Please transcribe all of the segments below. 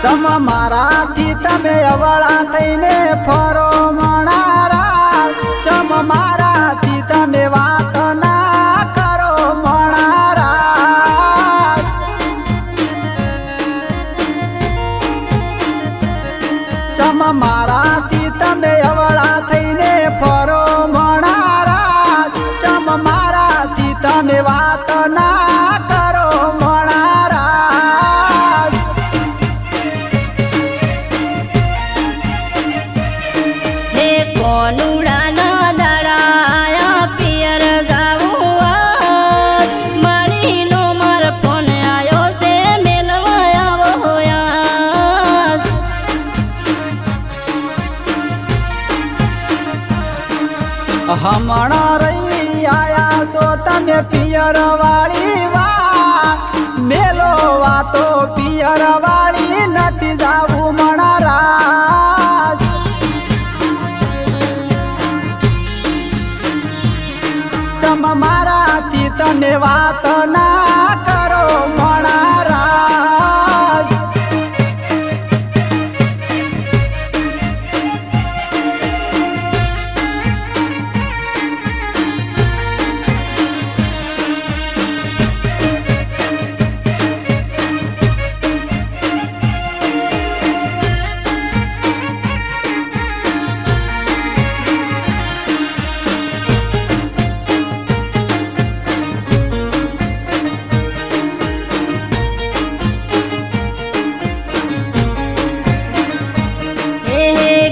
ચમ મારાથી તમે અવળા થઈને ફરો મણારા ચમ મારાથી તમે વાત ના કરો મણારા ચમ મારાથી તમે અવળા થઈને ફરો મણારા ચમ મારાથી તમે વાત ના કરો મણારા હે કોનુડાના દાડાયા પિયર જાવું મારીનો માર ફોન આયો છે મેલવા આવો યાર હમણાં રહી આયા છો તમે પિયર વાળી વાત મેલો વાતો પિયર વાળી નથી જાવું મણારાજ ચમ મારાથી તમે વાત ના કરો મણારાજ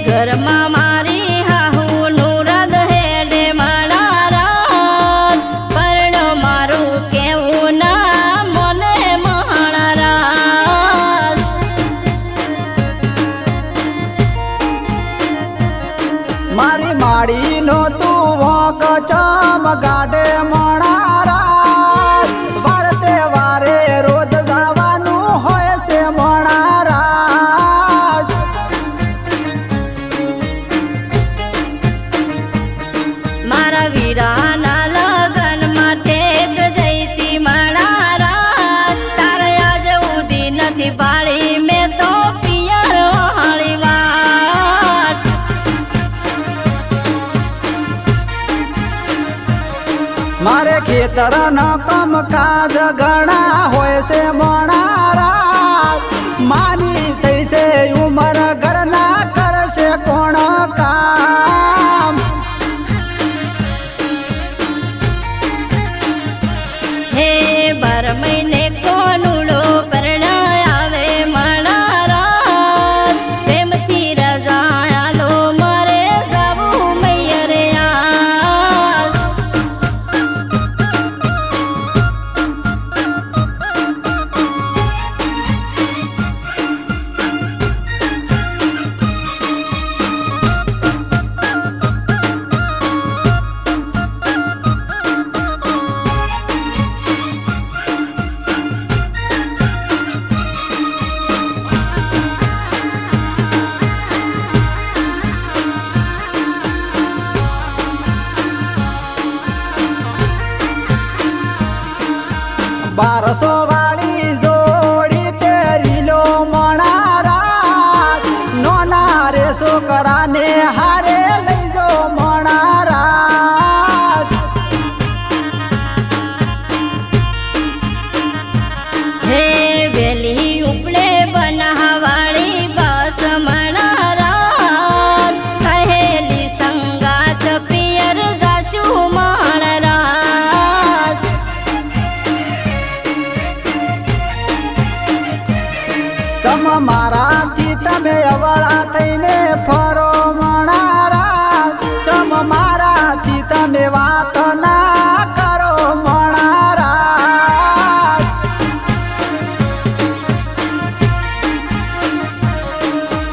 ઘરમાં મારી હાહુનું રદ હેડે મણારાજ પર્ણ મારું કેવું ના મને મણારાજ મારી માડીનો તું વોક ચમ ગાડે મણારાજ વારતે વારે રોજ જવાનું હોય છે મણારાજ મારા વીરાના લગન માટે જઈતી મણારાજ તારે આજ ઉધી નથી પાડી મેં તો પિયર હાળી વાત મારે ખેતર ન કમ કાજ ઘણા હોય છે મણારાજ માની થઈ છે ઉમર ઘરના કરશે કોણ કામ હે 12 મહિને કોનુડો પરણાય આવે મણારાજ પ્રેમથી રજાયાલો મારે જાવું મૈયરે આજ બારસો વાળી જોડી પહેરી લો મણારાજ નોના રે છોકરાને હારે લઈ જો મણારાજ હે વેલી ઉપડે બનાવાળી બસ મણારાજ કહેલી સંગાત પિયર ગાશું મણારાજ ચમ મારાથી તમે અવળા થઈને ફરો મણારાજ ચમ મારાથી તમે વાત ના કરો મણારાજ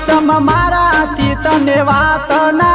ચમ મારાથી તમે વાત ના